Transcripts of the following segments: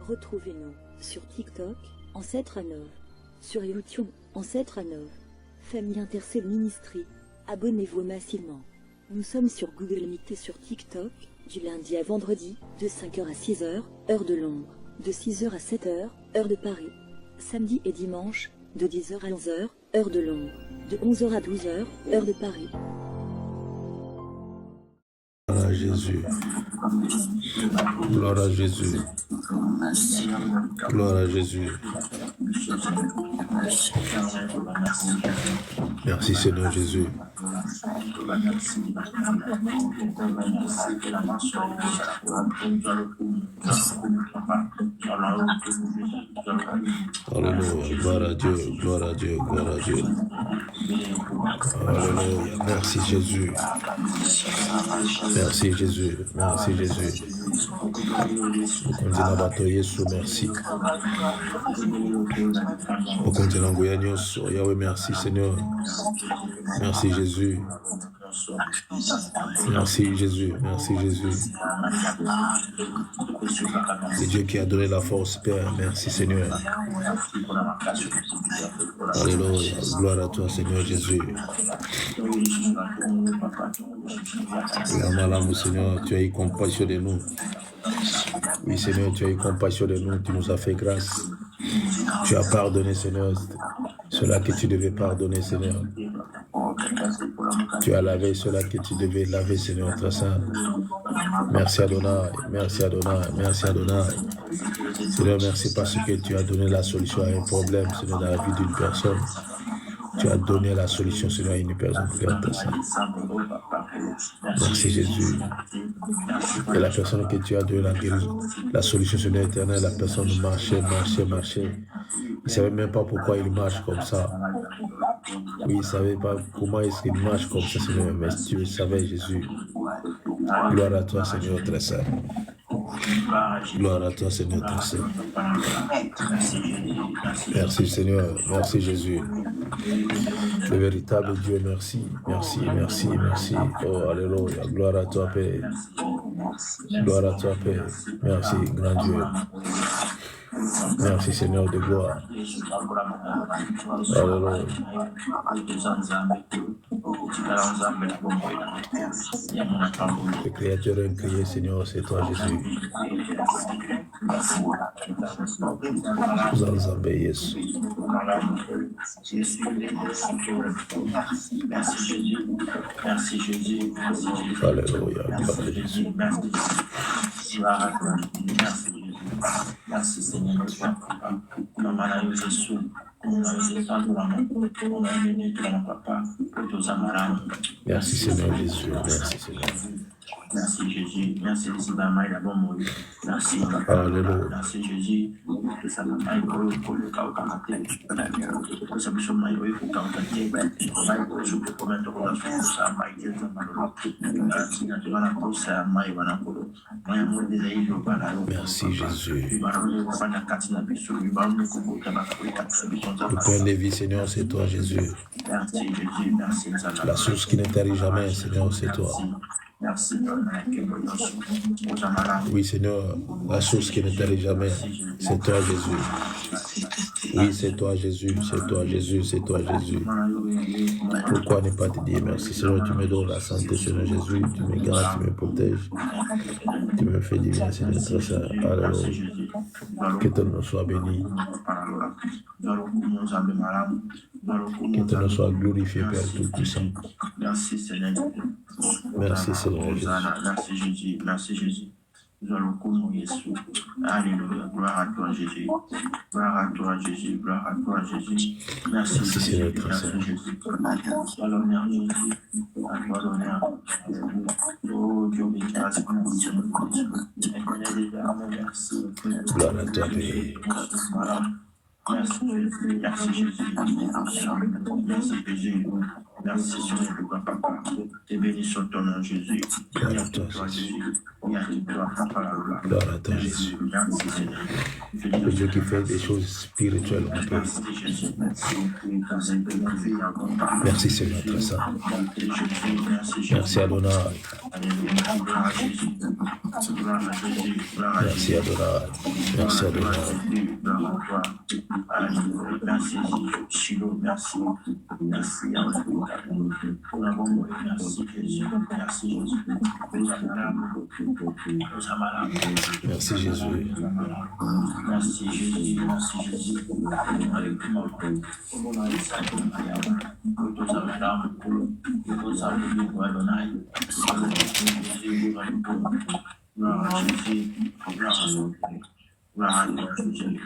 Retrouvez-nous sur TikTok, Ancêtre Anov, sur YouTube, Ancêtre Anov, Famille Intercelle Ministry. Abonnez-vous massivement. Nous sommes sur Google Meet et sur TikTok, du lundi à vendredi, de 5h à 6h, heure de Londres, de 6h à 7h, heure de Paris. Samedi et dimanche, de 10h à 11h, heure de Londres, de 11h à 12h, heure de Paris. Gloire à Jésus. Gloire à Jésus. Gloire à Jésus. Merci Seigneur Jésus. Alléluia. Gloire à Dieu. Gloire à Dieu. Gloire à Dieu. Alléluia. Merci Jésus. Merci Jésus. Merci Jésus. Okonzina bato Yesu, merci. Okonzina nguya nyonso, Yahweh, merci Seigneur. Merci Jésus. Merci Jésus. Merci Jésus. C'est Dieu qui a donné la force, Père. Merci Seigneur. Alléluia. Gloire à toi Seigneur Jésus. Seigneur, tu as eu compassion de nous. Oui Seigneur, tu as eu compassion de nous, tu nous as fait grâce. Tu as pardonné Seigneur cela que tu devais pardonner Seigneur. Tu as lavé cela que tu devais laver Seigneur très saint. Merci Adonai, merci Adonai, merci Adonai. Seigneur, merci parce que tu as donné la solution à un problème Seigneur dans la vie d'une personne. Tu as donné la solution Seigneur à une personne. Merci Jésus. Et la personne que tu as donné la solution Seigneur éternel, la personne marchait. Il ne savait même pas pourquoi il marche comme ça. Oui, il ne savait pas comment est-ce qu'il marche comme ça Seigneur, mais tu le savais Jésus. Gloire à toi Seigneur très saint. Gloire à toi Seigneur très saint. Merci Seigneur, merci Jésus. Le véritable Dieu, merci, merci, merci, merci. Oh, alléluia, gloire à toi Père. Gloire à toi Père. Merci, grand Dieu. Merci Seigneur de gloire. Alléluia. Le Créateur incrié Seigneur, c'est toi Jésus. Nous allons obéir Yesu. Merci Jésus. Alléluia, gloire à Jésus. Merci Seigneur, merci Seigneur Jésus, merci Seigneur. Merci Jésus, merci Jésus d'Amaï d'abord mourir. Merci. Alléluia. Merci Jésus. Que ça m'a pour le cas au caractère. Que ça me soit maillot pour le cas au caractère. Je peux commettre la relation. Ça m'a été merci naturellement pour ça m'a été merci Jésus. Le Père de vie, Seigneur, c'est toi Jésus. Merci Jésus, merci. La source qui ne tarit jamais, Seigneur, c'est toi. Merci. Oui, Seigneur, la source qui ne tarit jamais, c'est toi, Jésus. Oui, c'est toi, Jésus, c'est toi, Jésus, c'est toi, Jésus. Pourquoi ne pas te dire merci, Seigneur, tu me donnes la santé, Seigneur Jésus, tu me gardes, tu me protèges, tu me fais du bien, Seigneur, très saint. Alléluia. Que ton nom soit béni. Que ton nom soit glorifié, Père Tout-Puissant. Merci, Seigneur. Merci, Seigneur Jésus. Merci, Jésus. Merci, Jésus. Nous allons comme Jésus. Alléluia. Gloire à toi, Jésus. Gloire à toi, Jésus. Gloire à toi, Jésus. Merci, Seigneur. Merci, Jésus. À l'honneur, Jésus. À toi, l'honneur. Oh, Dieu, grâce pour nous. Merci. Gloire à toi, Père. Voilà. Merci Jésus, merci Jésus, merci Jésus, merci Seigneur, Papa, te bénissons ton nom Jésus, merci toi Jésus, Gloire à toi, Jésus. Le Dieu qui fait des choses spirituelles en paix. Merci Seigneur très saint. Merci Adonai. Merci Adonai. Merci Adonai. Merci Jésus. Merci. Merci Jésus. Merci Jésus. Merci Jésus. Merci Jésus.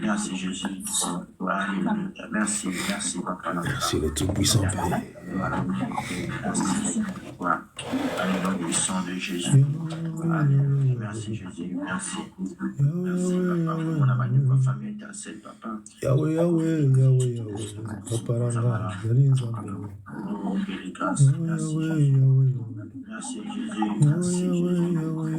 Merci Jésus. Merci Jésus. Merci, merci Papa. Merci le Tout-Puissant Père. Alléluia, au sang de Jésus. Merci Jésus, merci. Merci Papa, pour la manière ma famille intercède, Papa. Yahweh, Yahweh, Yahweh, Yahweh. Papa Ranga, Zali Nzambe. Oh, quelle grâce. Merci Jésus. Merci Jésus. Merci Jésus. Yahweh,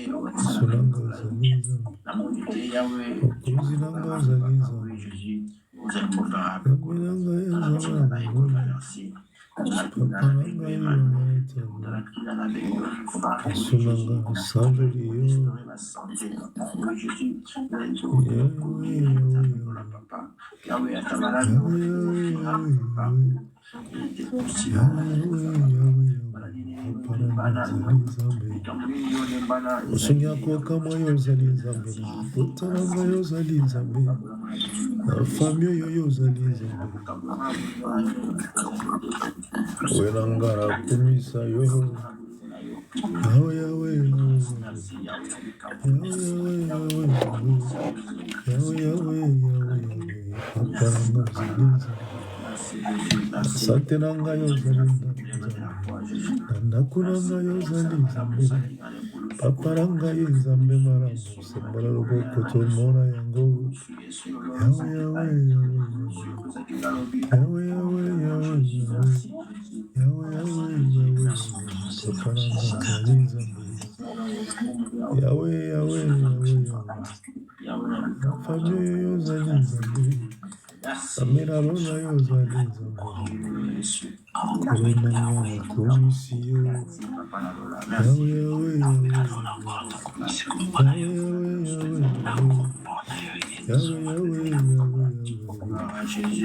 Yahweh, Solanga Zali Nzambe. La mobilité, Yahweh. Okozinanga Zali Nzambe. Oui, Jésus. Vous êtes préparable. Yahweh, Merci. Solanga Sanjoliyo. Osunyako kama yo zali Nzambe. Otalanga yo zali Nzambe. Famille yo zali Nzambe. Wenangara kumisa yo. Yahweh, Yahweh, Yahweh. Yahweh, Yahweh, Yahweh, Yahweh. Paparanga zali Nzambe. Asante nanga yo zali Nzambe. Nandakunanga yo zali Nzambe. Paparanga ye Nzambe maramu. Sembala loboko tomona yango. Yahweh, Yahweh, Yahweh. Yahweh, Yahweh, Yahweh. Yahweh, Yahweh, Yahweh. Paparanga zali Nzambe. Yahweh, Yahweh, Yahweh, Yahweh. Famille yo zali Nzambe. Samira Rosa yo zali Nzambe. Kolonanga komisi yo. Yahweh, Yahweh, Yahweh. Yahweh, Yahweh, Yahweh.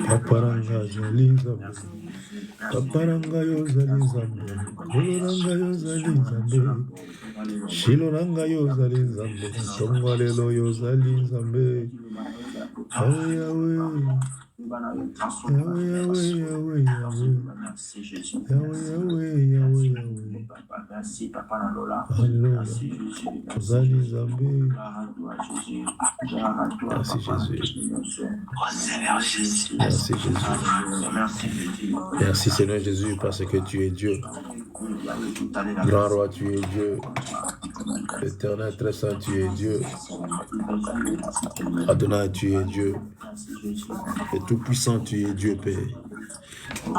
Paparanga zali Nzambe. Paparanga yo zali Nzambe. Kolonanga yo zali Nzambe. Shilonanga yo zali Nzambe. Tongwalelo yo zali Nzambe. Yahweh, Yahweh. Yahweh, Yahweh, Yahweh, Yahweh. Yahweh, Yahweh, Yahweh, Yahweh. Merci Papa Nalola. Alléluia. Merci Jésus. Zali Nzambe. Merci Jésus. Merci Jésus. Merci Jésus. Merci Seigneur Jésus parce que tu es Dieu. Grand roi, tu es Dieu. L'éternel très saint, tu es Dieu. Adonai, tu es Dieu. Et tout-puissant, tu es Dieu, Père.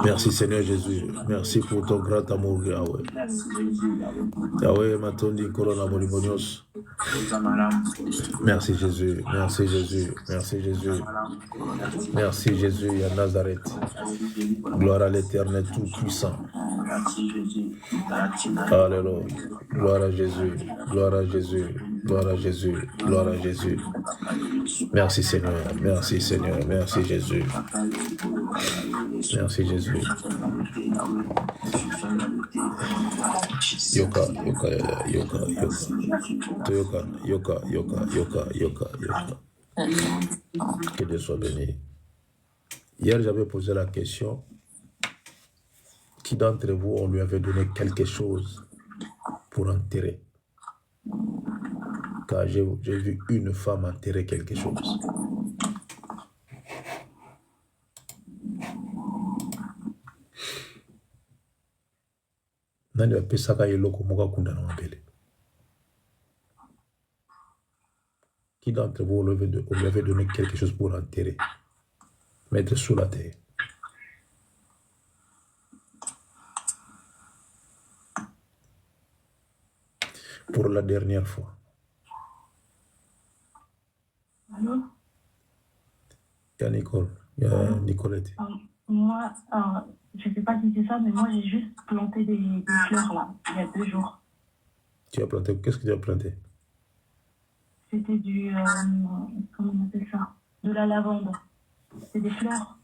Merci Seigneur Jésus. Merci pour ton grand amour, Yahweh. Yahweh, Matondi, Corona, Molimonios. Merci Jésus. Merci Jésus. Merci Jésus. Merci Jésus, à Nazareth. Gloire à l'Éternel tout-puissant. Alléluia. Gloire à Jésus. Gloire à Jésus. Gloire à Jésus. Gloire à Jésus. Merci Seigneur. Merci Seigneur. Merci Jésus. Merci Jésus. Yoka, yoka, yoka, yoka. Yoka, yoka, yoka, yoka, yoka. Que Dieu soit béni. Hier, j'avais posé la question. Qui d'entre vous, on lui avait donné quelque chose pour enterrer? Car j'ai vu une femme enterrer quelque chose. Nani apesaka eloko moka kunda na mabele? Qui d'entre vous, on lui avait donné quelque chose pour enterrer? Mettre sous la terre. pour la dernière fois. Allô? Il y a Nicole, il y a Nicolette. Moi, je ne sais pas si c'est ça, mais moi j'ai juste planté des fleurs là, il y a 2 jours. Tu as planté, qu'est-ce que tu as planté? C'était du, comment on appelle ça? De la lavande. C'est des fleurs.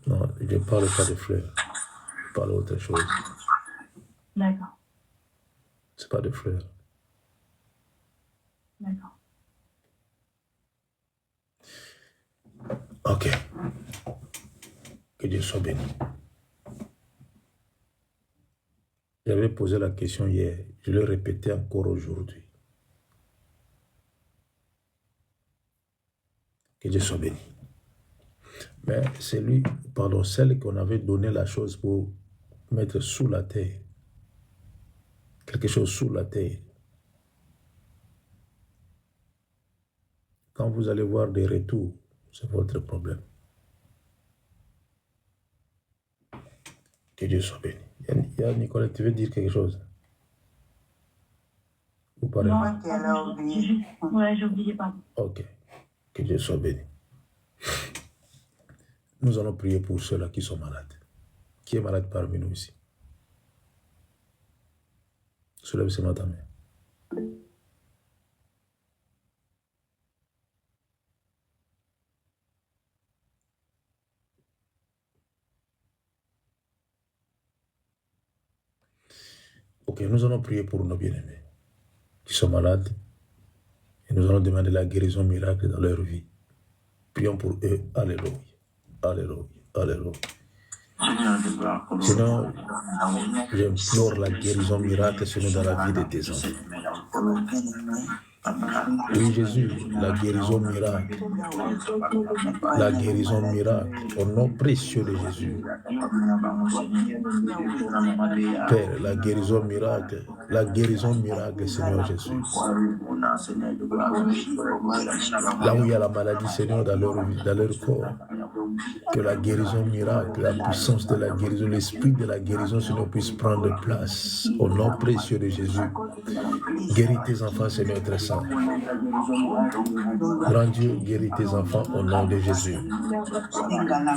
Non, je ne parle pas de fleurs. Je parle d'autre chose. D'accord, C'est pas de fleurs. d'accord. Ok. Que Dieu soit béni. J'avais posé la question hier. Je l'ai répété encore aujourd'hui. Que Dieu soit béni. Mais c'est lui, pardon, celle qu'on avait donné la chose pour mettre sous la terre. Quelque chose sous la terre. Quand vous allez voir des retours, c'est votre problème. Que Dieu soit béni. Il y a Nicolas, tu veux dire quelque chose? Ou pas? Non, ouais, j'ai oublié, pardon. Ok. Que Dieu soit béni. Nous allons prier pour ceux-là qui sont malades. Qui est malade parmi nous ici? Soulève seulement ta main. Ok, nous allons prier pour nos bien-aimés qui sont malades et nous allons demander la guérison miracle dans leur vie. Prions pour eux. Alléluia. Alléluia. Alléluia. Seigneur, j'implore la guérison miracle Seigneur, dans la vie de tes enfants. Oui, Jésus, la guérison miracle. La guérison miracle. Au nom précieux de Jésus. Père, la guérison miracle. La guérison miracle, Seigneur Jésus. Là où il y a la maladie, Seigneur, dans leur vie, dans leur corps. Que la guérison miracle, la puissance de la guérison, l'esprit de la guérison, Seigneur, puisse prendre place. Au nom précieux de Jésus. Guéris tes enfants, Seigneur, très saint. Grand Dieu, guéris tes enfants au nom de Jésus.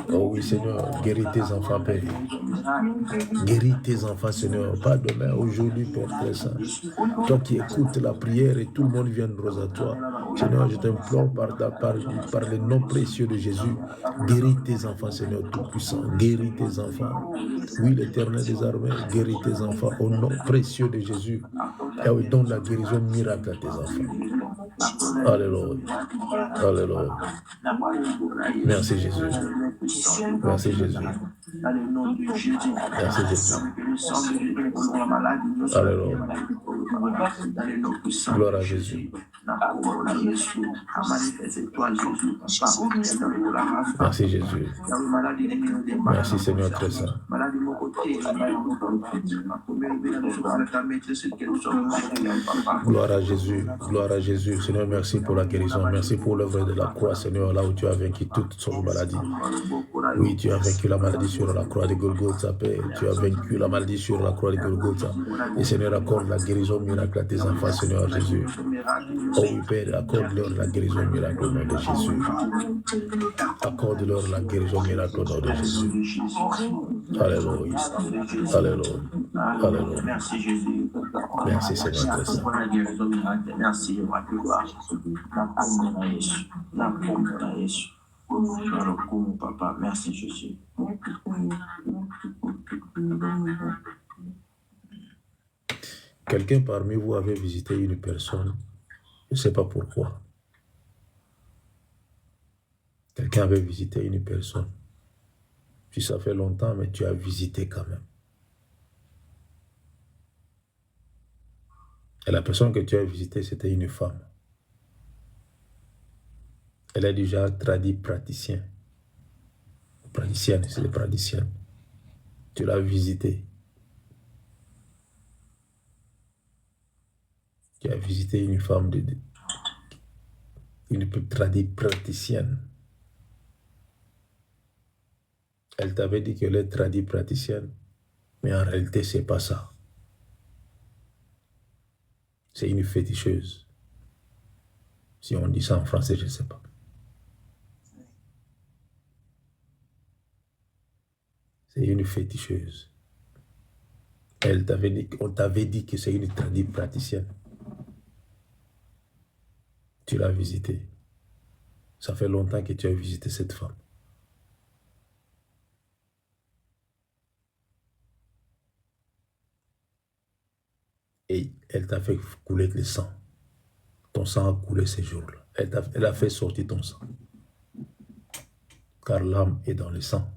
Oh oui, Seigneur, guéris tes enfants, Père. Guéris tes enfants, Seigneur. Pas demain, aujourd'hui, Père très saint. Toi qui écoutes la prière et tout le monde viendra à toi. Seigneur, je t'implore par le nom précieux de Jésus. Guéris tes enfants, Seigneur Tout-Puissant. Guéris tes enfants. Oui, l'Éternel des armées, guéris tes enfants au nom précieux de Jésus. Et oui, donne la guérison miracle à tes enfants. Alléluia. Alléluia. Merci Jésus. Merci Jésus. Merci Jésus. Alléluia. Gloire à Jésus. Merci Jésus. Merci Seigneur très saint. Gloire à Jésus. Gloire à Jésus. Seigneur, merci pour la guérison. Merci pour l'œuvre de la croix, Seigneur, là où tu as vaincu toutes sortes de maladies. Oui, tu as vaincu la maladie sur la croix de Golgotha, Père. Tu as vaincu la maladie sur la croix de Golgotha. Et Seigneur, accorde la guérison miracle à tes enfants, Seigneur Jésus. Oh oui, Père, accorde-leur la guérison miracle au nom de Jésus. Accorde-leur la guérison miracle au nom de Jésus. Alléluia. Alléluia. Alléluia. Merci Seigneur très saint. Merci. Papa, merci Jésus. Quelqu'un parmi vous avait visité une personne, je ne sais pas pourquoi. Quelqu'un avait visité une personne. Puis ça fait longtemps, mais tu as visité quand même. Et la personne que tu as visitée, c'était une femme. Elle est déjà praticienne. Praticienne, c'est des praticiennes. Tu l'as visitée. Tu as visité une femme, une praticienne. Elle t'avait dit qu'elle est praticienne, mais en réalité, ce n'est pas ça. C'est une féticheuse. Si on dit ça en français, je ne sais pas. C'est une féticheuse. On t'avait dit que c'est une praticienne. Tu l'as visitée. Ça fait longtemps que tu as visité cette femme. Et elle t'a fait couler le sang. Ton sang a coulé ces jours-là. Elle a fait sortir ton sang. Car l'âme est dans le sang.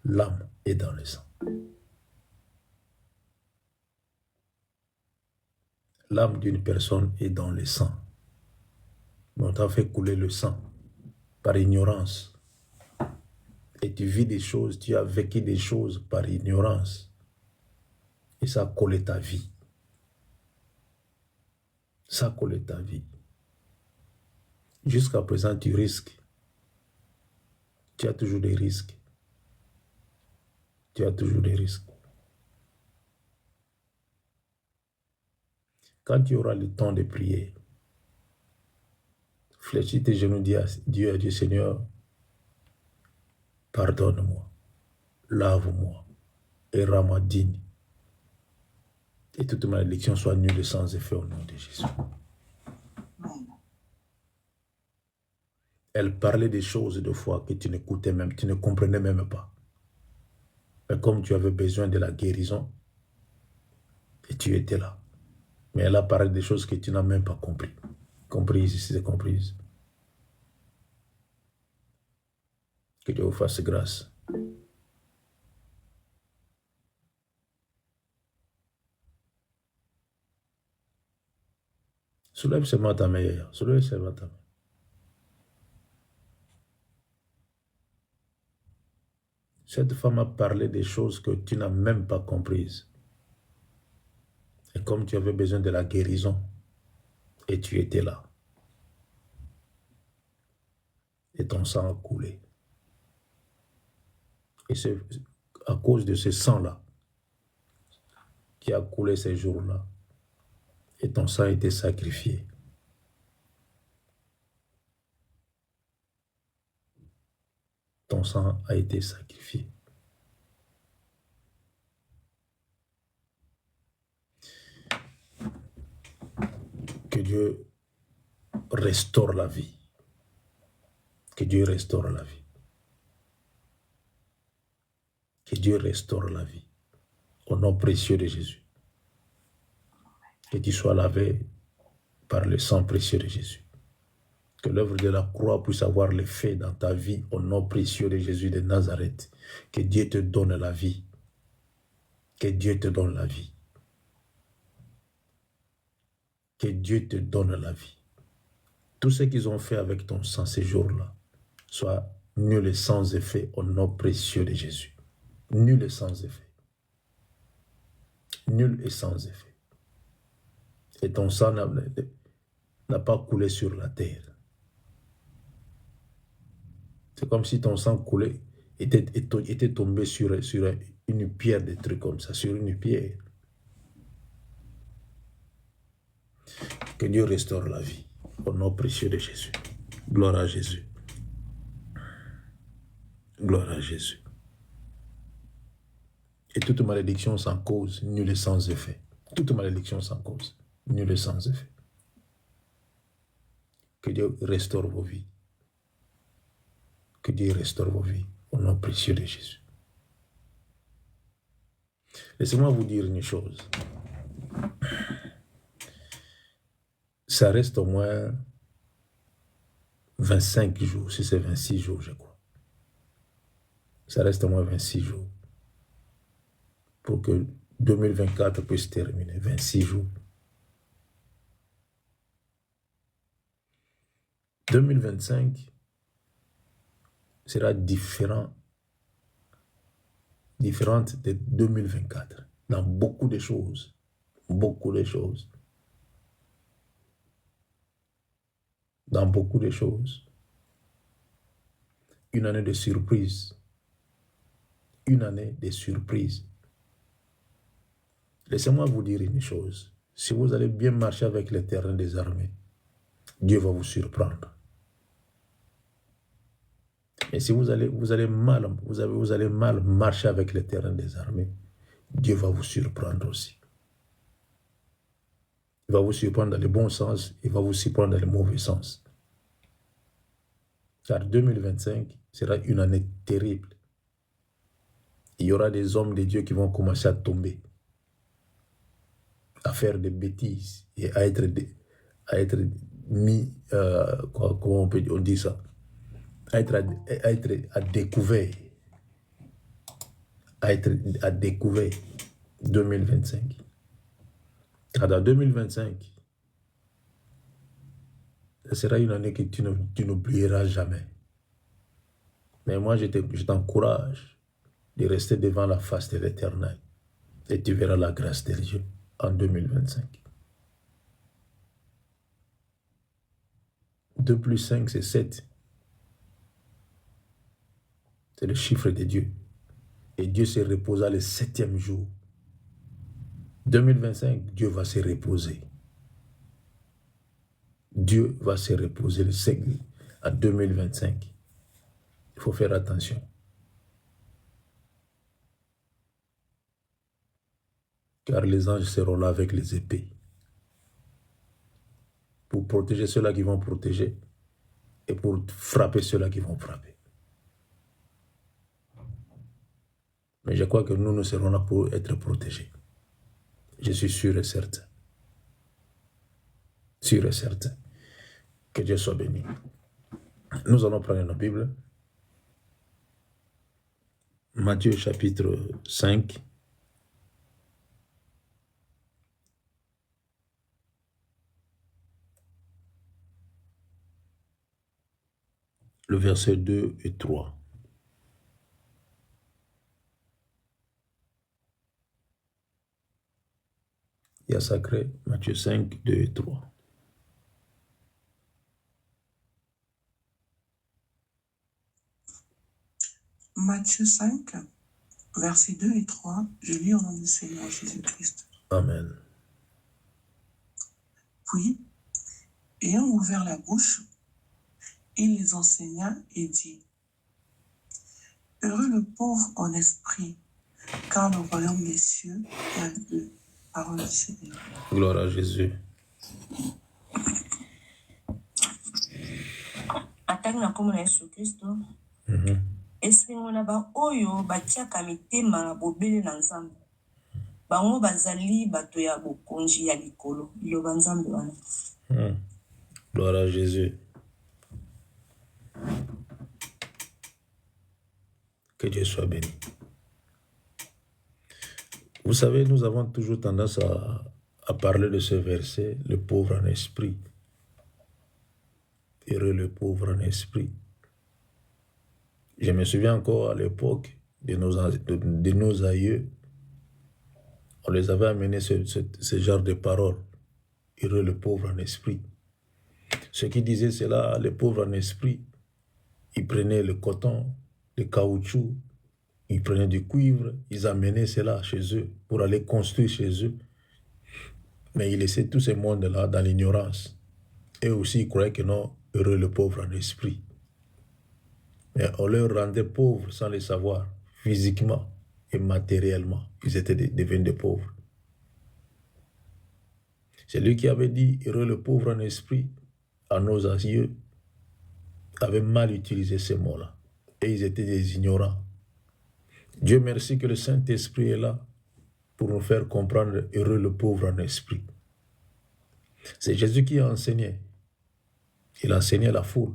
L'âme est dans le sang. L'âme d'une personne est dans le sang. Mais on t'a fait couler le sang par ignorance. Et tu vis des choses, tu as vécu des choses par ignorance. Et ça a collé ta vie. Ça a collé ta vie. Jusqu'à présent, tu risques. Tu as toujours des risques. Tu as toujours des risques. Quand tu auras le temps de prier, fléchis tes genoux, dis à Dieu, Seigneur, pardonne-moi, lave-moi et rends-moi digne. Et toute malédiction soit nulle et sans effet au nom de Jésus. Elle parlait des choses de foi que tu n'écoutais même, tu ne comprenais même pas. Mais comme tu avais besoin de la guérison, et tu étais là. Mais elle a parlé des choses que tu n'as même pas compris. Comprises, si c'est comprise. Que Dieu vous fasse grâce. Soulève seulement ta main. Soulève seulement ta main. Cette femme a parlé des choses que tu n'as même pas comprises. Et comme tu avais besoin de la guérison, et tu étais là, et ton sang a coulé. Et c'est à cause de ce sang-là qui a coulé ces jours-là, et ton sang a été sacrifié. Ton sang a été sacrifié. Que Dieu restaure la vie. Que Dieu restaure la vie. Que Dieu restaure la vie. Au nom précieux de Jésus. Que tu sois lavé par le sang précieux de Jésus. Que l'œuvre de la croix puisse avoir l'effet dans ta vie au nom précieux de Jésus de Nazareth. Que Dieu te donne la vie. Que Dieu te donne la vie. Que Dieu te donne la vie. Tout ce qu'ils ont fait avec ton sang ces jours-là soit nul et sans effet au nom précieux de Jésus. Nul et sans effet. Nul et sans effet. Et ton sang n'a pas coulé sur la terre. C'est comme si ton sang coulait, était tombé sur une pierre, des trucs comme ça, sur une pierre. Que Dieu restaure la vie. Au nom précieux de Jésus. Gloire à Jésus. Gloire à Jésus. Et toute malédiction sans cause, nulle et sans effet. Toute malédiction sans cause, nulle et sans effet. Que Dieu restaure vos vies. Que Dieu restaure vos vies. Au nom précieux de Jésus. Laissez-moi vous dire une chose. Ça reste au moins 25 jours, si c'est 26 jours, je crois. Ça reste au moins 26 jours pour que 2024 puisse terminer. 26 jours. 2025 sera différente de 2024 dans beaucoup de choses. Beaucoup de choses. Dans beaucoup de choses. Une année de surprise. Une année de surprise. Laissez-moi vous dire une chose. Si vous allez bien marcher avec l'Éternel des armées, Dieu va vous surprendre. Et si vous allez mal marcher avec l'Éternel des armées, Dieu va vous surprendre aussi. Il va vous surprendre dans le bon sens, il va vous surprendre dans le mauvais sens. Car 2025 sera une année terrible. Il y aura des hommes de Dieu qui vont commencer à tomber, à faire des bêtises et à être mis, comment on dit ça, à être à découvert. À être à découvert 2025. Car dans 2025, ce sera une année que tu n'oublieras jamais. Mais moi, je t'encourage de rester devant la face de l'Éternel et tu verras la grâce de Dieu en 2025. 2 plus 5, c'est 7. C'est le chiffre de Dieu. Et Dieu se reposa le 7e jour. 2025, Dieu va se reposer. Dieu va se reposer le 5 à 2025. Il faut faire attention. Car les anges seront là avec les épées. Pour protéger ceux-là qui vont protéger et pour frapper ceux-là qui vont frapper. Mais je crois que nous serons là pour être protégés. Je suis sûr et certain. Sûr et certain. Que Dieu soit béni. Nous allons prendre nos Bibles. Matthieu chapitre 5. Le verset 2 et 3. Il y a sacré, Matthieu 5, 2 et 3. Matthieu 5, versets 2 et 3, je lis au nom du Seigneur Jésus-Christ. Amen. Puis, ayant ouvert la bouche, il les enseigna et dit, « Heureux le pauvre en esprit, car le royaume des cieux est à eux. » Parole du Seigneur. Gloire à Jésus. Atanga na komona Yesu Kristo. Esengo na ba oyo batiaka mitema na bobele na Nzambe. Bango bazali bato ya bokonzi ya likolo. Liloba Nzambe wana. Gloire à Jésus. Que Dieu soit béni. Vous savez, nous avons toujours tendance à parler de ce verset, le pauvre en esprit. Heureux le pauvre en esprit. Je me souviens encore à l'époque de nos aïeux, on les avait amené ce genre de paroles. Heureux le pauvre en esprit. Ceux qui disaient cela, les pauvres en esprit, ils prenaient le coton, le caoutchouc, ils prenaient du cuivre, ils amenaient cela chez eux pour aller construire chez eux. Mais ils laissaient tout ce monde-là dans l'ignorance. Et aussi, ils croyaient que non, heureux le pauvre en esprit. Mais on leur rendait pauvres sans le savoir, physiquement et matériellement. Ils étaient devenus des pauvres. C'est lui qui avait dit, heureux le pauvre en esprit, à nos aïeux, avait mal utilisé ces mots-là. Et ils étaient des ignorants. Dieu merci que le Saint-Esprit est là pour nous faire comprendre heureux le pauvre en esprit. C'est Jésus qui a enseigné. Il a enseigné à la foule.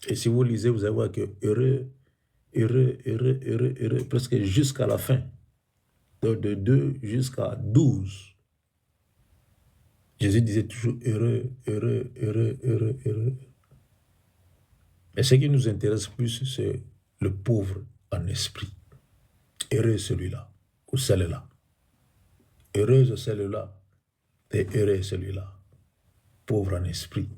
Et si vous lisez, vous allez voir que heureux, presque jusqu'à la fin. De 2 jusqu'à 12. Jésus disait toujours heureux. Mais ce qui nous intéresse plus, c'est le pauvre en esprit. Heureux celui-là, ou celle-là. Heureuse celle-là, et heureux celui-là. Pauvre en esprit.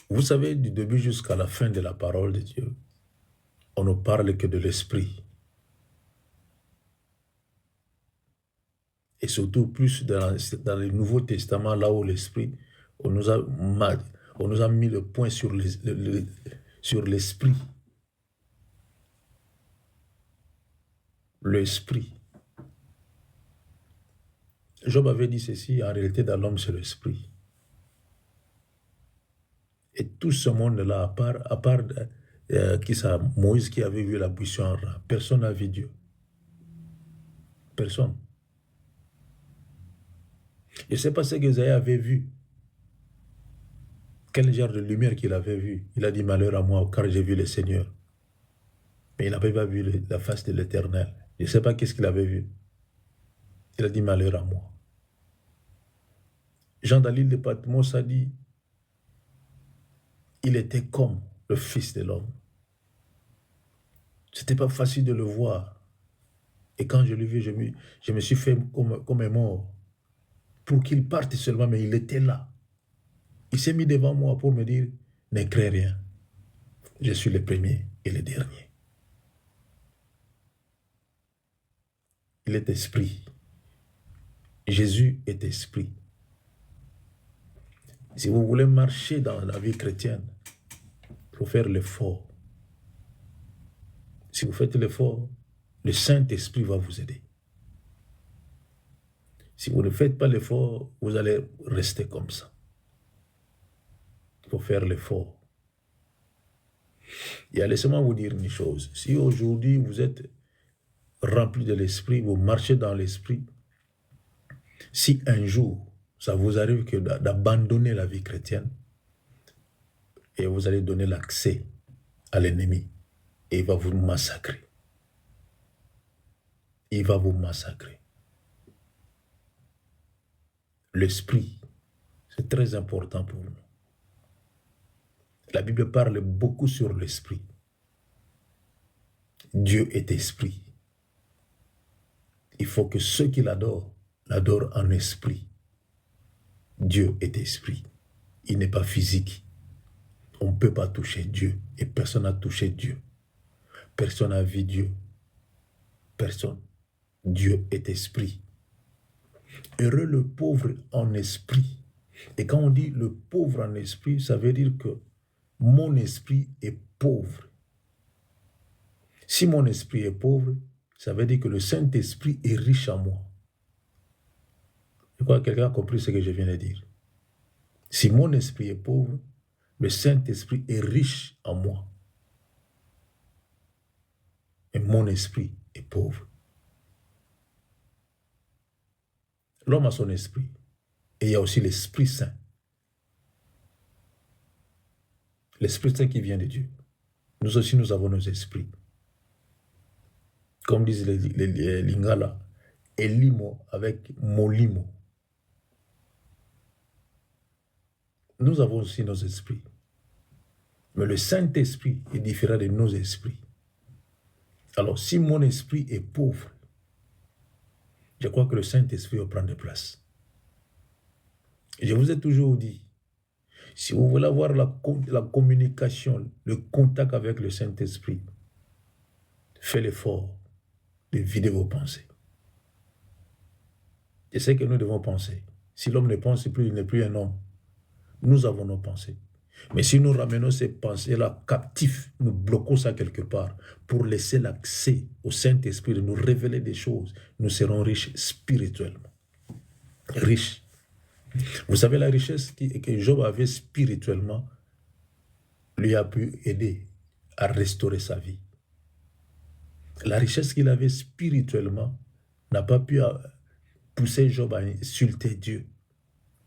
Vous savez, du début jusqu'à la fin de la parole de Dieu, on ne parle que de l'esprit. Et surtout plus dans le Nouveau Testament, là où l'Esprit, on nous a mis le point sur l'Esprit. L'Esprit. Job avait dit ceci, en réalité, dans l'homme, c'est l'Esprit. Et tout ce monde-là, à part Moïse qui avait vu la buisson en ras, personne n'a vu Dieu. Personne. Je ne sais pas ce que Isaïe avait vu. Quel genre de lumière qu'il avait vu. Il a dit malheur à moi car j'ai vu le Seigneur. Mais il n'avait pas vu la face de l'Éternel. Je ne sais pas qu'est-ce qu'il avait vu. Il a dit malheur à moi. Jean dans l'île de Patmos a dit il était comme le Fils de l'homme. Ce n'était pas facile de le voir. Et quand je l'ai vu, je me suis fait comme un mort. Pour qu'il parte seulement, mais il était là. Il s'est mis devant moi pour me dire, ne crains rien. Je suis le premier et le dernier. Il est esprit. Jésus est esprit. Si vous voulez marcher dans la vie chrétienne, il faut faire l'effort. Si vous faites l'effort, le Saint-Esprit va vous aider. Si vous ne faites pas l'effort, vous allez rester comme ça. Il faut faire l'effort. Et laissez-moi vous dire une chose. Si aujourd'hui vous êtes rempli de l'esprit, vous marchez dans l'esprit, si un jour ça vous arrive que d'abandonner la vie chrétienne, et vous allez donner l'accès à l'ennemi, et il va vous massacrer. Il va vous massacrer. L'esprit, c'est très important pour nous. La Bible parle beaucoup sur l'esprit. Dieu est esprit. Il faut que ceux qui l'adorent en esprit. Dieu est esprit. Il n'est pas physique. On ne peut pas toucher Dieu. Et personne n'a touché Dieu. Personne n'a vu Dieu. Personne. Dieu est esprit. Heureux le pauvre en esprit. Et quand on dit le pauvre en esprit, ça veut dire que mon esprit est pauvre. Si mon esprit est pauvre, ça veut dire que le Saint-Esprit est riche en moi. Je crois que quelqu'un a compris ce que je viens de dire. Si mon esprit est pauvre, le Saint-Esprit est riche en moi. Et mon esprit est pauvre. L'homme a son esprit. Et il y a aussi l'Esprit Saint. L'Esprit Saint qui vient de Dieu. Nous aussi, nous avons nos esprits. Comme disent les Lingala, Elimo avec Molimo. Nous avons aussi nos esprits. Mais le Saint-Esprit est différent de nos esprits. Alors, si mon esprit est pauvre, je crois que le Saint-Esprit va prendre place. Je vous ai toujours dit, si vous voulez avoir la communication, le contact avec le Saint-Esprit, faites l'effort de vider vos pensées. Je sais que nous devons penser. Si l'homme ne pense plus, il n'est plus un homme. Nous avons nos pensées. Mais si nous ramenons ces pensées-là captifs, nous bloquons ça quelque part pour laisser l'accès au Saint-Esprit de nous révéler des choses, nous serons riches spirituellement. Riches. Vous savez, la richesse que Job avait spirituellement lui a pu aider à restaurer sa vie. La richesse qu'il avait spirituellement n'a pas pu pousser Job à insulter Dieu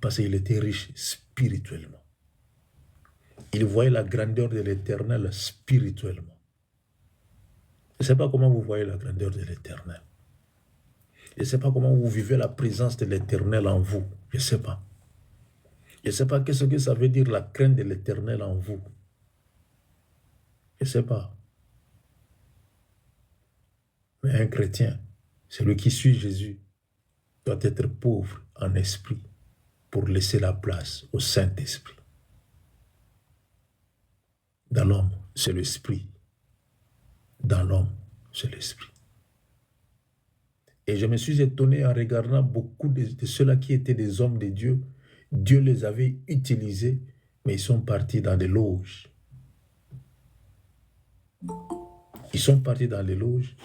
parce qu'il était riche spirituellement. Il voyait la grandeur de l'Éternel spirituellement. Je ne sais pas comment vous voyez la grandeur de l'Éternel. Je ne sais pas comment vous vivez la présence de l'Éternel en vous. Je ne sais pas. Je ne sais pas qu'est-ce que ça veut dire la crainte de l'Éternel en vous. Je ne sais pas. Mais un chrétien, celui qui suit Jésus, doit être pauvre en esprit pour laisser la place au Saint-Esprit. Dans l'homme, c'est l'esprit. Dans l'homme, c'est l'esprit. Et je me suis étonné en regardant beaucoup de ceux-là qui étaient des hommes de Dieu. Dieu les avait utilisés, mais ils sont partis dans des loges. Ils sont partis dans les loges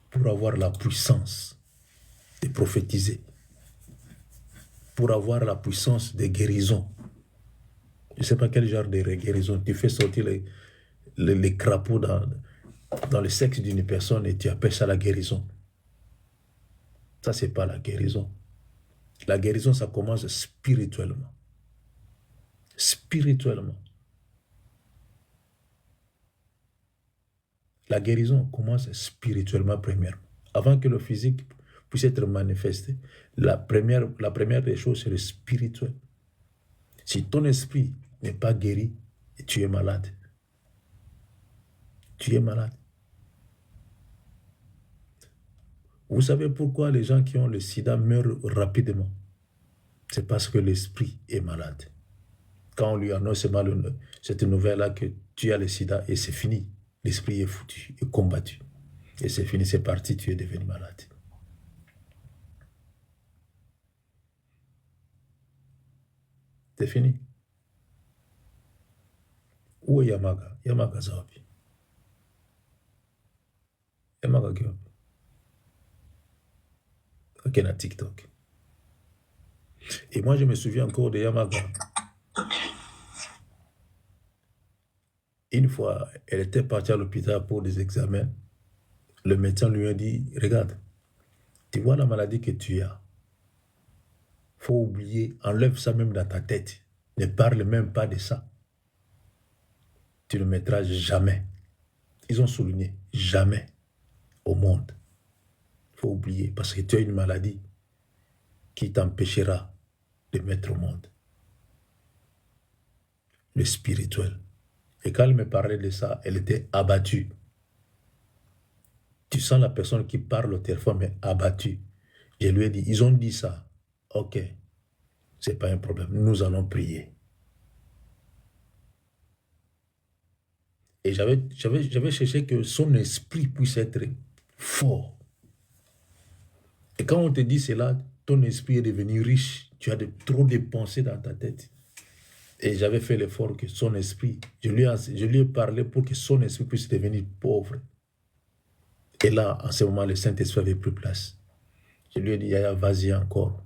pour avoir la puissance de prophétiser, pour avoir la puissance de guérison. Je ne sais pas quel genre de guérison. Tu fais sortir les crapauds dans le sexe d'une personne et tu appelles ça la guérison. Ça, ce n'est pas la guérison. La guérison, ça commence spirituellement. Spirituellement. La guérison commence spirituellement premièrement. Avant que le physique puisse être manifesté, la première des choses, c'est le spirituel. Si ton esprit n'est pas guéri, tu es malade. Tu es malade. Vous savez pourquoi les gens qui ont le sida meurent rapidement? C'est parce que l'esprit est malade. Quand on lui annonce cette nouvelle-là que tu as le sida et c'est fini, l'esprit est foutu, est combattu. Et c'est fini, c'est parti, tu es devenu malade. C'est fini. Où est Yamaga? Yamaga Zawabi. Yamaga Gyobi. Ok, na TikTok. Et moi, je me souviens encore de Yamaga. Une fois, elle était partie à l'hôpital pour des examens. Le médecin lui a dit, regarde, tu vois la maladie que tu as. Il faut oublier, enlève ça même dans ta tête. Ne parle même pas de ça. Tu ne mettras jamais. Ils ont souligné, jamais au monde. Il faut oublier, parce que tu as une maladie qui t'empêchera de mettre au monde. Le spirituel. Et quand elle me parlait de ça, elle était abattue. Tu sens la personne qui parle au téléphone, mais abattue. Je lui ai dit, ils ont dit ça. Ok, ce n'est pas un problème. Nous allons prier. Et j'avais cherché que son esprit puisse être fort. Et quand on te dit cela, ton esprit est devenu riche. Tu as trop de pensées dans ta tête. Et j'avais fait l'effort que son esprit, je lui ai parlé pour que son esprit puisse devenir pauvre. Et là, en ce moment, le Saint-Esprit n'avait plus place. Je lui ai dit, Yaya, vas-y encore.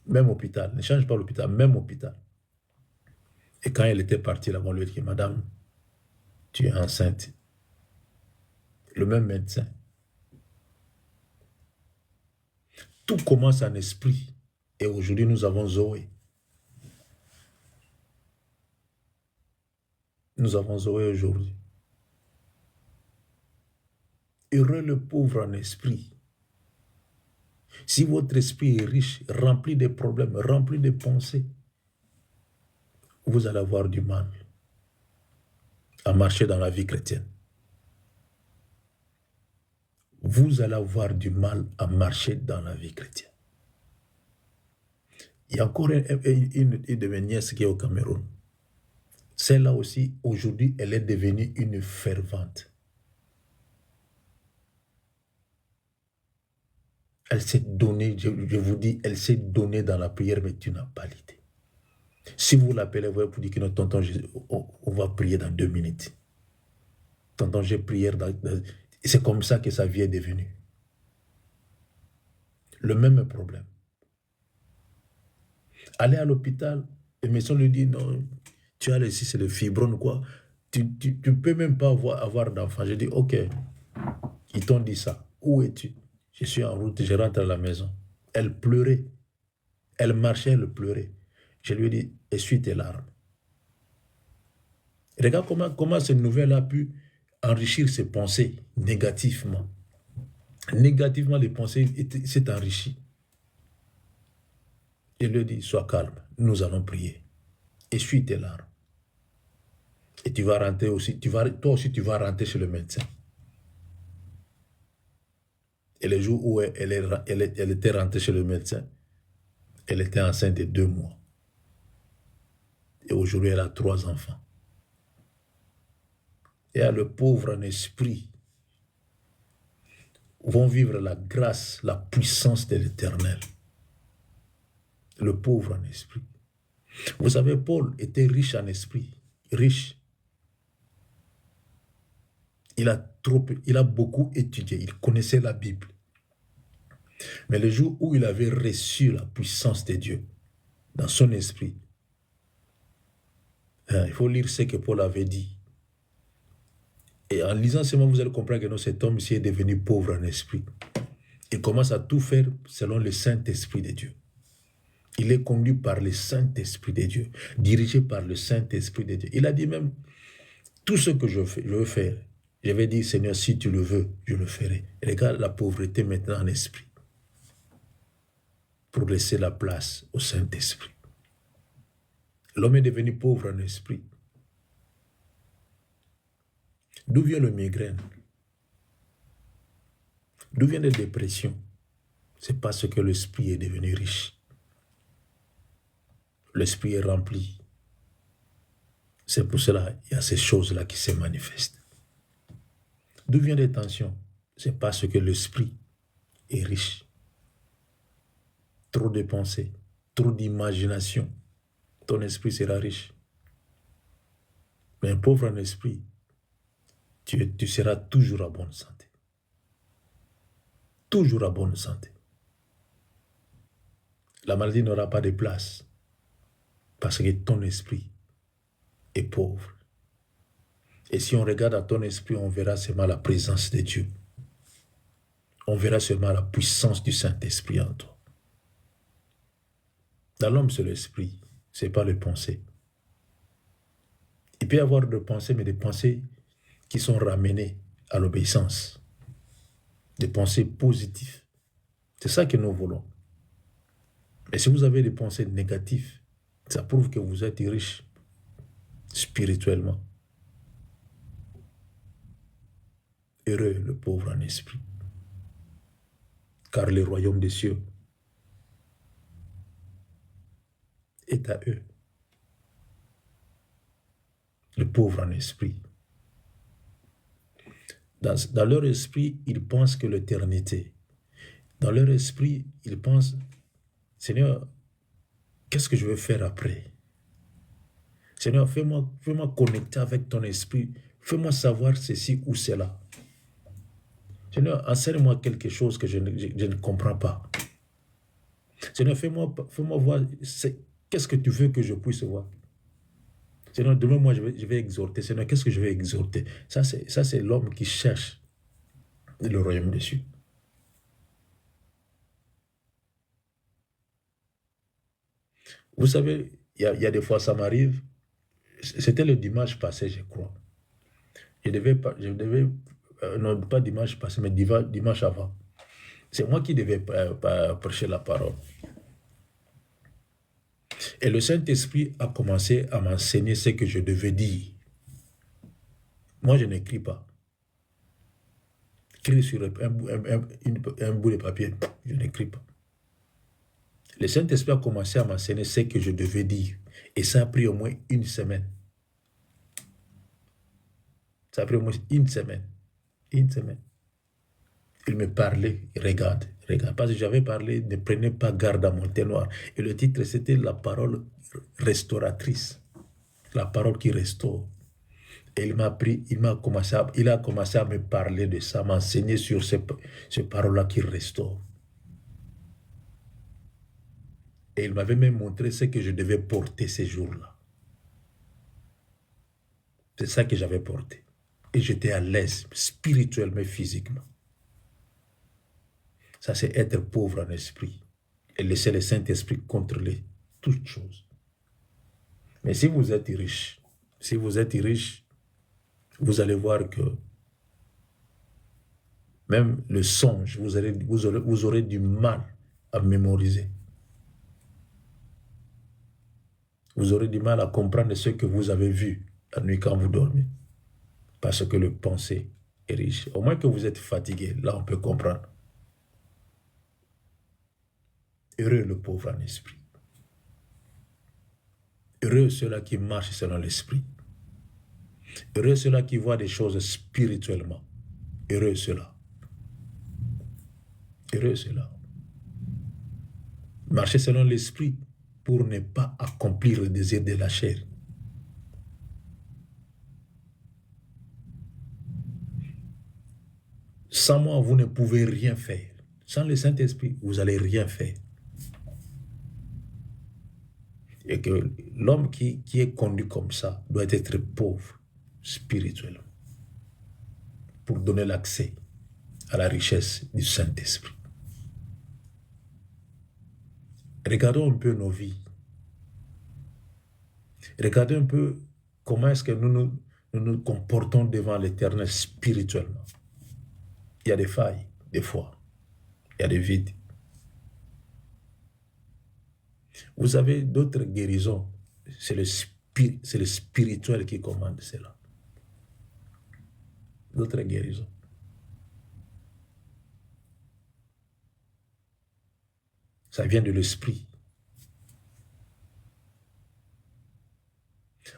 Même hôpital, ne change pas l'hôpital, même hôpital. Et quand elle était partie là-bas, on lui a dit, madame, tu es enceinte. Le même médecin. Tout commence en esprit. Et aujourd'hui, nous avons Zoé. Nous avons Zoé aujourd'hui. Heureux le pauvre en esprit. Si votre esprit est riche, rempli de problèmes, rempli de pensées, vous allez avoir du mal à marcher dans la vie chrétienne. Vous allez avoir du mal à marcher dans la vie chrétienne. Il y a encore une de mes nièces qui est au Cameroun. Celle-là aussi, aujourd'hui, elle est devenue une fervente. Elle s'est donnée, je vous dis, elle s'est donnée dans la prière, mais tu n'as pas l'idée. Si vous l'appelez, vous pouvez dire que notre tonton, on va prier dans 2 minutes. Tonton, j'ai prié c'est comme ça que sa vie est devenue. Le même problème. Aller à l'hôpital, le médecin lui dit, non, tu as ici, c'est le fibrome, quoi. Tu ne peux même pas avoir d'enfant. Je dis, ok, ils t'ont dit ça. Où es-tu? Je suis en route, je rentre à la maison. Elle pleurait. Elle marchait, elle pleurait. Je lui ai dit, essuie tes larmes. Regarde comment cette nouvelle a pu enrichir ses pensées négativement. Négativement, les pensées s'est enrichies. Je lui ai dit, sois calme, nous allons prier. Essuie tes larmes. Et tu vas rentrer aussi, toi aussi tu vas rentrer chez le médecin. Et le jour où elle était rentrée chez le médecin, elle était enceinte de 2 mois. Et aujourd'hui, elle a 3 enfants. Et elle a le pauvre en esprit. vont vivre la grâce, la puissance de l'Éternel. Le pauvre en esprit. Vous savez, Paul était riche en esprit, riche. Il a beaucoup étudié, il connaissait la Bible. Mais le jour où il avait reçu la puissance de Dieu dans son esprit, il faut lire ce que Paul avait dit. Et en lisant seulement, vous allez comprendre que non, cet homme ici est devenu pauvre en esprit. Il commence à tout faire selon le Saint-Esprit de Dieu. Il est conduit par le Saint-Esprit de Dieu, dirigé par le Saint-Esprit de Dieu. Il a dit même, tout ce que je veux faire, je vais dire, Seigneur, si tu le veux, je le ferai. Et regarde la pauvreté maintenant en esprit, pour laisser la place au Saint-Esprit. L'homme est devenu pauvre en esprit. D'où vient le migraine? D'où vient la dépression? C'est parce que l'esprit est devenu riche. L'esprit est rempli. C'est pour cela qu'il y a ces choses-là qui se manifestent. D'où viennent les tensions? C'est parce que l'esprit est riche. Trop de pensées, trop d'imagination. Ton esprit sera riche. Mais un pauvre en esprit, tu seras toujours à bonne santé. Toujours à bonne santé. La maladie n'aura pas de place parce que ton esprit est pauvre. Et si on regarde à ton esprit, on verra seulement la présence de Dieu. On verra seulement la puissance du Saint-Esprit en toi. Dans l'homme, c'est l'esprit, ce n'est pas les pensées. Il peut y avoir des pensées, mais des pensées qui sont ramenées à l'obéissance. Des pensées positives. C'est ça que nous voulons. Mais si vous avez des pensées négatives, ça prouve que vous êtes riche spirituellement. Heureux le pauvre en esprit, car le royaume des cieux est à eux. Le pauvre en esprit. Dans leur esprit, ils pensent que l'éternité. Dans leur esprit, ils pensent, Seigneur, qu'est-ce que je vais faire après? Seigneur, fais-moi connecter avec ton esprit. Fais-moi savoir ceci ou cela. Seigneur, enseigne-moi quelque chose que je ne comprends pas. Seigneur, fais-moi voir qu'est-ce que tu veux que je puisse voir. Seigneur, demain, moi, je vais exhorter. Seigneur, qu'est-ce que je vais exhorter? Ça, c'est l'homme qui cherche le royaume des cieux. Vous savez, il y a des fois, ça m'arrive. C'était le dimanche passé, je crois. Non, pas dimanche passé, mais dimanche avant. C'est moi qui devais prêcher la parole. Et le Saint-Esprit a commencé à m'enseigner ce que je devais dire. Moi, je n'écris pas. Écrire sur un bout de papier, je n'écris pas. Le Saint-Esprit a commencé à m'enseigner ce que je devais dire. Et ça a pris au moins une semaine. Ça a pris au moins une semaine. Une semaine. Il me parlait, regarde. Parce que j'avais parlé, ne prenez pas garde à mon thé noir. Et le titre, c'était la parole restauratrice. La parole qui restaure. Et il a commencé à me parler de ça, m'enseigner sur ces paroles-là qui restaurent. Et il m'avait même montré ce que je devais porter ces jours-là. C'est ça que j'avais porté. Et j'étais à l'aise, spirituellement et physiquement. Ça, c'est être pauvre en esprit. Et laisser le Saint-Esprit contrôler toutes choses. Mais si vous êtes riche, vous allez voir que même le songe, vous aurez du mal à mémoriser. Vous aurez du mal à comprendre ce que vous avez vu la nuit quand vous dormez. Parce que le pensée est riche. Au moins que vous êtes fatigué, là on peut comprendre. Heureux le pauvre en esprit. Heureux ceux-là qui marchent selon l'esprit. Heureux ceux-là qui voient des choses spirituellement. Heureux ceux-là. Heureux cela. Marcher selon l'esprit pour ne pas accomplir le désir de la chair. Sans moi, vous ne pouvez rien faire. Sans le Saint-Esprit, vous n'allez rien faire. Et que l'homme qui est conduit comme ça doit être pauvre spirituellement pour donner l'accès à la richesse du Saint-Esprit. Regardons un peu nos vies. Regardez un peu comment est-ce que nous nous comportons devant l'Éternel spirituellement. Il y a des failles, des fois. Il y a des vides. Vous avez d'autres guérisons. C'est le spirituel qui commande cela. D'autres guérisons. Ça vient de l'esprit.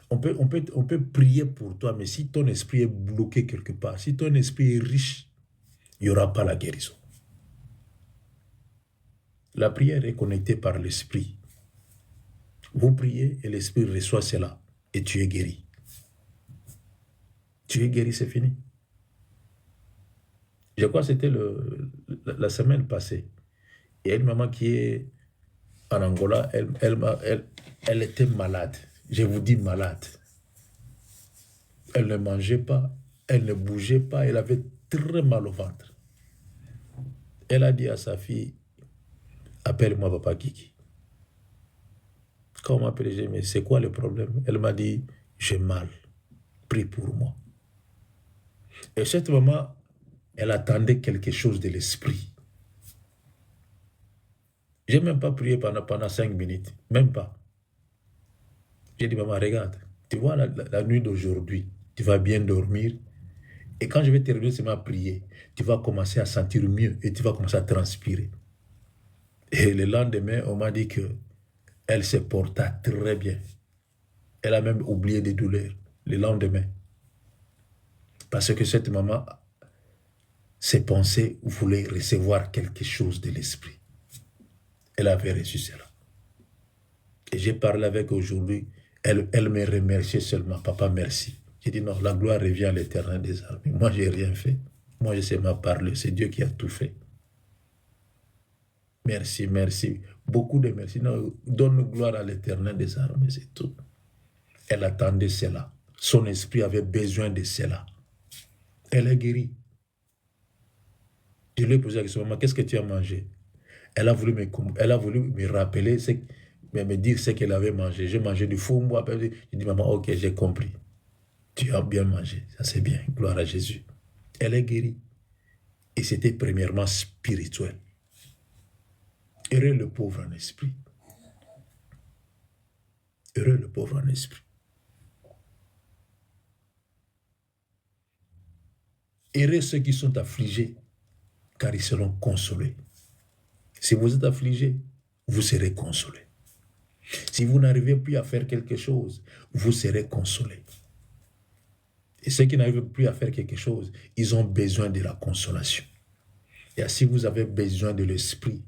On peut prier pour toi, mais si ton esprit est bloqué quelque part, si ton esprit est riche, il n'y aura pas la guérison. La prière est connectée par l'esprit. Vous priez et l'esprit reçoit cela et tu es guéri. Tu es guéri, c'est fini. Je crois que c'était la semaine passée. Il y a une maman qui est en Angola, elle était malade. Je vous dis malade. Elle ne mangeait pas, elle ne bougeait pas, elle avait très mal au ventre. Elle a dit à sa fille, appelle-moi Papa Kiki. Quand on m'appelle, j'ai dit, mais c'est quoi le problème? Elle m'a dit, j'ai mal, prie pour moi. Et cette maman, elle attendait quelque chose de l'esprit. Je n'ai même pas prié pendant 5 minutes, même pas. J'ai dit, maman, regarde, tu vois la nuit d'aujourd'hui, tu vas bien dormir. Et quand je vais terminer ma prière, tu vas commencer à sentir mieux et tu vas commencer à transpirer. Et le lendemain, on m'a dit qu'elle se porta très bien. Elle a même oublié des douleurs le lendemain. Parce que cette maman, ses pensées voulaient recevoir quelque chose de l'esprit. Elle avait reçu cela. Et j'ai parlé avec elle aujourd'hui. Elle me remerciait seulement. Papa, merci. J'ai dit non, la gloire revient à l'Éternel des armées. Moi, je n'ai rien fait. Moi, je sais ma parler. C'est Dieu qui a tout fait. Merci, merci. Beaucoup de merci. Non, donne gloire à l'Éternel des armées, c'est tout. Elle attendait cela. Son esprit avait besoin de cela. Elle est guérie. Je lui ai posé la question, maman, qu'est-ce que tu as mangé? Elle a voulu me rappeler, me dire ce qu'elle avait mangé. J'ai mangé du fumbo. J'ai dit, maman, ok, j'ai compris. Tu as bien mangé. Ça, c'est bien. Gloire à Jésus. Elle est guérie. Et c'était premièrement spirituel. Heureux le pauvre en esprit. Heureux le pauvre en esprit. Heureux ceux qui sont affligés, car ils seront consolés. Si vous êtes affligé, vous serez consolé. Si vous n'arrivez plus à faire quelque chose, vous serez consolé. Et ceux qui n'arrivent plus à faire quelque chose, ils ont besoin de la consolation. Et si vous avez besoin de l'esprit,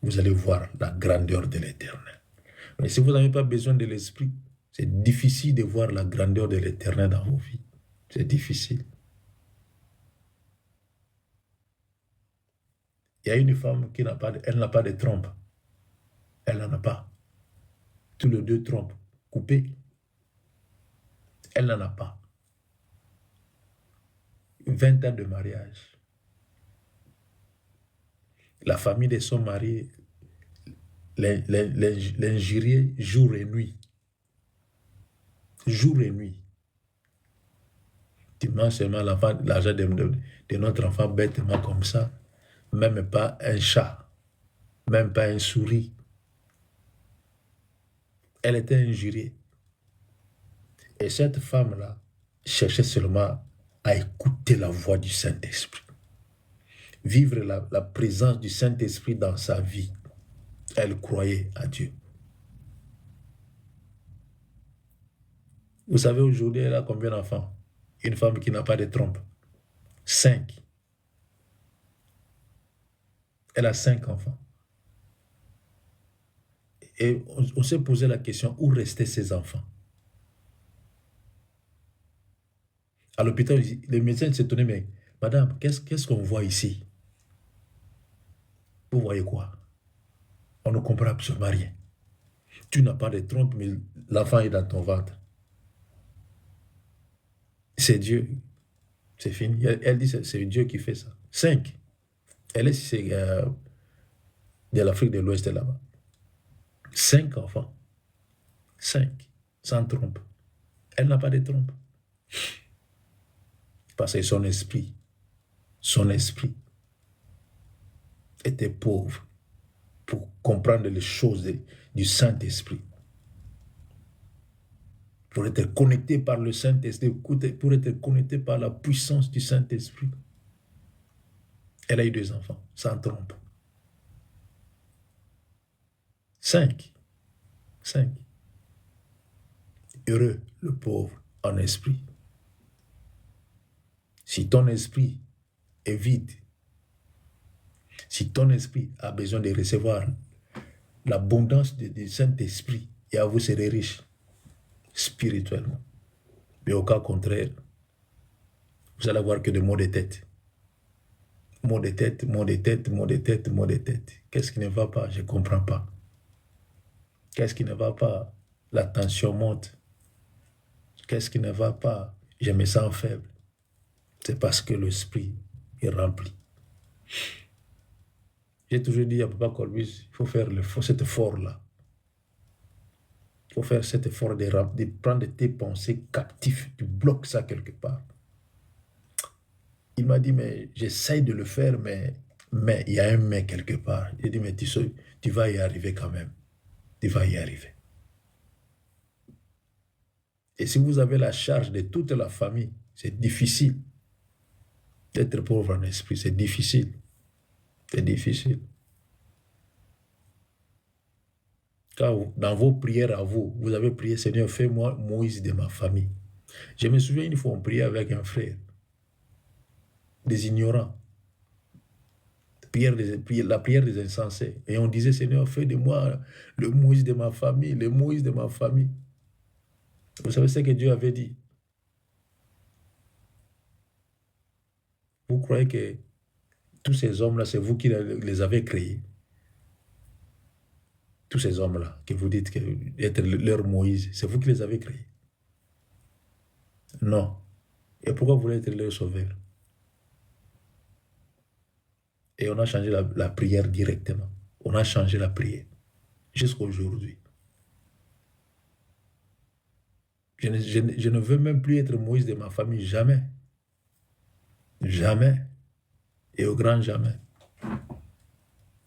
vous allez voir la grandeur de l'Éternel. Mais si vous n'avez pas besoin de l'esprit, c'est difficile de voir la grandeur de l'Éternel dans vos vies. C'est difficile. Il y a une femme qui n'a pas de trompe. Elle n'en a pas. Tous les 2 trompes coupées. Elle n'en a pas. 20 ans de mariage. La famille de son mari l'injuriait jour et nuit. Jour et nuit. Tu manges seulement l'argent de notre enfant bêtement comme ça. Même pas un chat. Même pas un souris. Elle était injuriée. Et cette femme-là cherchait seulement à écouter la voix du Saint-Esprit. Vivre la présence du Saint-Esprit dans sa vie. Elle croyait à Dieu. Vous savez, aujourd'hui, elle a combien d'enfants? Une femme qui n'a pas de trompe. 5. Elle a 5 enfants. Et on s'est posé la question, où restaient ses enfants? À l'hôpital, les médecins s'étonnaient, mais madame, qu'est-ce qu'on voit ici? Vous voyez quoi? On ne comprend absolument rien. Tu n'as pas de trompe, mais l'enfant est dans ton ventre. C'est Dieu. C'est fini. Elle dit, c'est Dieu qui fait ça. 5. Elle est de l'Afrique de l'Ouest là-bas. 5 enfants. 5. Sans trompe. Elle n'a pas de trompe. Parce que son esprit était pauvre pour comprendre les choses du Saint-Esprit. Pour être connecté par le Saint-Esprit, pour être connecté par la puissance du Saint-Esprit. Elle a eu 2 enfants, sans trompe. 5. Heureux le pauvre en esprit. Si ton esprit est vide, si ton esprit a besoin de recevoir l'abondance du Saint-Esprit, et à vous serez riche spirituellement. Mais au cas contraire, vous allez avoir que des maux de tête. Maux de tête, maux de tête, maux de tête, maux de tête. Qu'est-ce qui ne va pas? Je ne comprends pas. Qu'est-ce qui ne va pas? La tension monte. Qu'est-ce qui ne va pas? Je me sens faible. C'est parce que l'esprit est rempli. J'ai toujours dit à Papa Colbus, il faut faire cet effort-là. Il faut faire cet effort de prendre tes pensées captives. Tu bloques ça quelque part. Il m'a dit, mais j'essaye de le faire, mais il y a un mais quelque part. J'ai dit, mais tu vas y arriver quand même. Tu vas y arriver. Et si vous avez la charge de toute la famille, c'est difficile. D'être pauvre en esprit, c'est difficile. C'est difficile. Car dans vos prières à vous, vous avez prié, Seigneur, fais-moi Moïse de ma famille. Je me souviens une fois, on priait avec un frère, des ignorants. La prière des insensés. Et on disait, Seigneur, fais de moi le Moïse de ma famille, le Moïse de ma famille. Vous savez ce que Dieu avait dit? Vous croyez que tous ces hommes-là, c'est vous qui les avez créés? Tous ces hommes-là, que vous dites être leur Moïse, c'est vous qui les avez créés? Non. Et pourquoi vous voulez être leur sauveur? Et on a changé la prière directement. On a changé la prière. Jusqu'à aujourd'hui. Je ne veux même plus être Moïse de ma famille, jamais. Jamais. Et au grand jamais.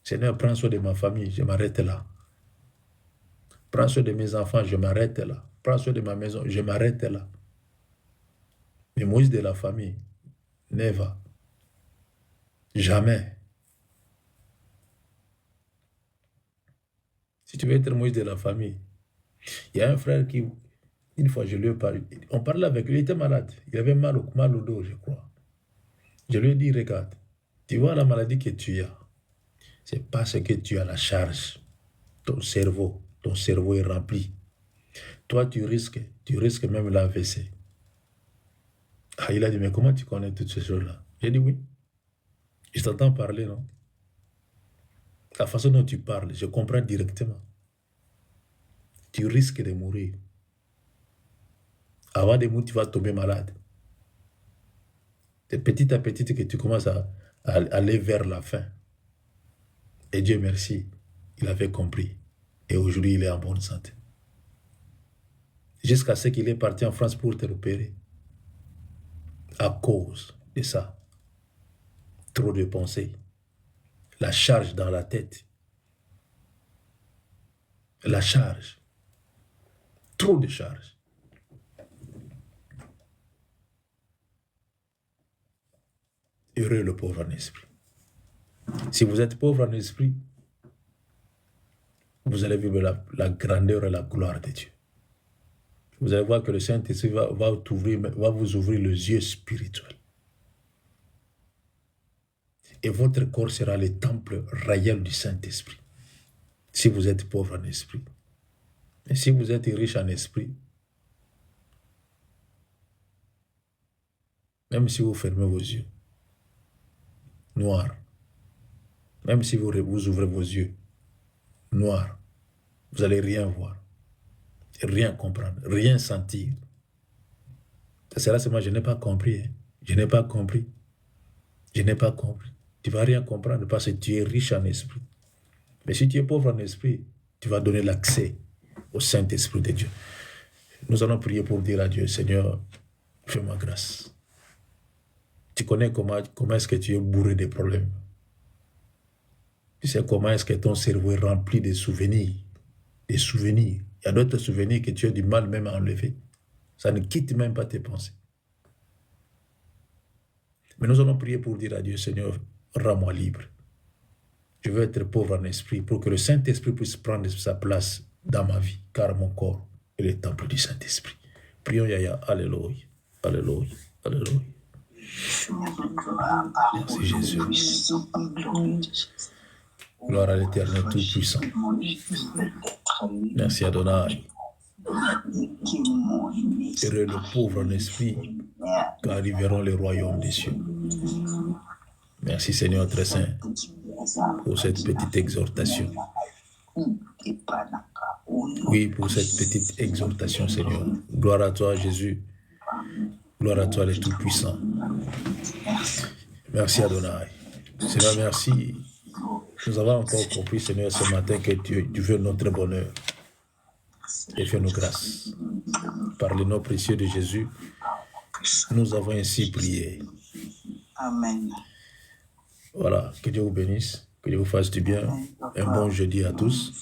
Seigneur, prends soin de ma famille, je m'arrête là. Prends soin de mes enfants, je m'arrête là. Prends soin de ma maison, je m'arrête là. Mais Moïse de la famille, never. Jamais. Si tu veux être Moïse de la famille, il y a un frère qui, une fois je lui ai parlé, on parlait avec lui, il était malade, il avait mal au dos, je crois. Je lui ai dit, regarde, tu vois la maladie que tu as, c'est parce que tu as la charge. Ton cerveau est rempli. Toi, tu risques même l'AVC. Ah, il a dit, mais comment tu connais toutes ces choses-là? J'ai dit oui. Je t'entends parler, non? La façon dont tu parles, je comprends directement. Tu risques de mourir. Avant de mourir, tu vas tomber malade. C'est petit à petit que tu commences à aller vers la fin. Et Dieu merci, il avait compris. Et aujourd'hui, il est en bonne santé. Jusqu'à ce qu'il est parti en France pour te repérer. À cause de ça. Trop de pensées. La charge dans la tête. La charge. Trop de charge. Heureux le pauvre en esprit. Si vous êtes pauvre en esprit, vous allez vivre la grandeur et la gloire de Dieu. Vous allez voir que le Saint-Esprit va vous ouvrir les yeux spirituels. Et votre corps sera le temple réel du Saint-Esprit. Si vous êtes pauvre en esprit. Et si vous êtes riche en esprit, même si vous fermez vos yeux, noir, même si vous ouvrez vos yeux, noir, vous n'allez rien voir, rien comprendre, rien sentir. C'est là, c'est moi, je n'ai pas compris. Hein. Je n'ai pas compris. Je n'ai pas compris. Tu ne vas rien comprendre parce que tu es riche en esprit. Mais si tu es pauvre en esprit, tu vas donner l'accès au Saint-Esprit de Dieu. Nous allons prier pour dire à Dieu, Seigneur, fais-moi grâce. Tu connais comment est-ce que tu es bourré de problèmes. Tu sais comment est-ce que ton cerveau est rempli de souvenirs. Des souvenirs. Il y a d'autres souvenirs que tu as du mal même à enlever. Ça ne quitte même pas tes pensées. Mais nous allons prier pour dire à Dieu, Seigneur, rends-moi libre. Je veux être pauvre en esprit pour que le Saint-Esprit puisse prendre sa place dans ma vie, car mon corps est le temple du Saint-Esprit. Prions, Yaya. Alléluia. Alléluia. Alléluia. Merci Jésus. Gloire à l'Éternel Tout-Puissant. Merci Adonai. Heureux le pauvre en esprit, car ils verront le royaume des cieux. Merci Seigneur très saint pour cette petite exhortation. Oui, pour cette petite exhortation, Seigneur. Gloire à toi, Jésus. Gloire à toi, le Tout-Puissant. Merci Adonai. Seigneur, merci. Nous avons encore compris, Seigneur, ce matin que tu veux notre bonheur. Et fais-nous grâce. Par le nom précieux de Jésus, nous avons ainsi prié. Amen. Voilà, que Dieu vous bénisse, que Dieu vous fasse du bien. Un bon jeudi à tous.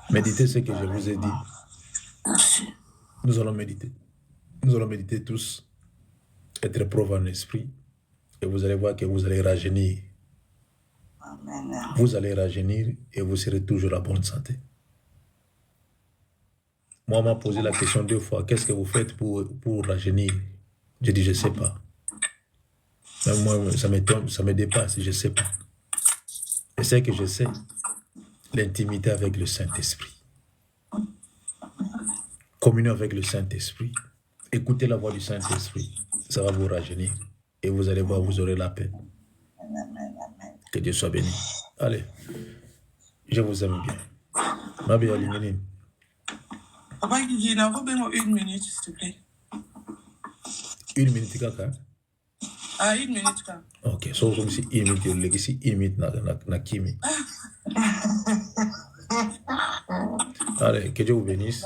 Méditez ce que je vous ai dit. Nous allons méditer. Nous allons méditer tous, être pauvres en esprit, et vous allez voir que vous allez rajeunir. Amen. Vous allez rajeunir et vous serez toujours en bonne santé. Moi, on m'a posé la question 2 fois, qu'est-ce que vous faites pour rajeunir? J'ai dit, je ne sais pas. Même moi, ça me dépasse, je ne sais pas. Et c'est que je sais, l'intimité avec le Saint-Esprit. Communier avec le Saint-Esprit. Écoutez la voix du Saint-Esprit. Ça va vous rajeunir. Et vous allez voir, vous aurez la paix. Que Dieu soit béni. Allez, je vous aime bien. Ma bien Alinine. Papa, il a besoin d'une minute, s'il te plaît. 1 minute, kaka? Ah, 1 minute, kaka. Ok, so comme si 1 minute, il y a 1 minute na kimi. Allez, que Dieu vous bénisse.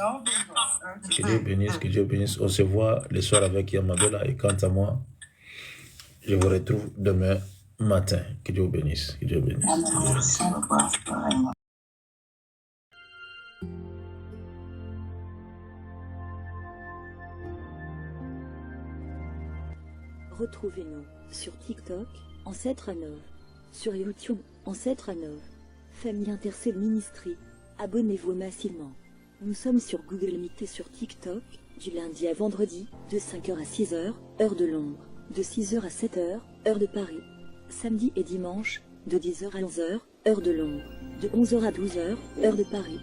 Que Dieu bénisse, que Dieu bénisse. On se voit le soir avec Yamabela. Et quant à moi, je vous retrouve demain matin. Que Dieu vous bénisse. Que Dieu vous bénisse. Retrouvez-nous sur TikTok, Ancêtre Anov, sur YouTube, Ancêtre Anov, Famille Intercelle Ministry. Abonnez-vous massivement. Nous sommes sur Google Meet et sur TikTok, du lundi à vendredi, de 5h à 6h, heure de Londres, de 6h à 7h, heure de Paris. Samedi et dimanche, de 10h à 11h, heure de Londres, de 11h à 12h, heure de Paris.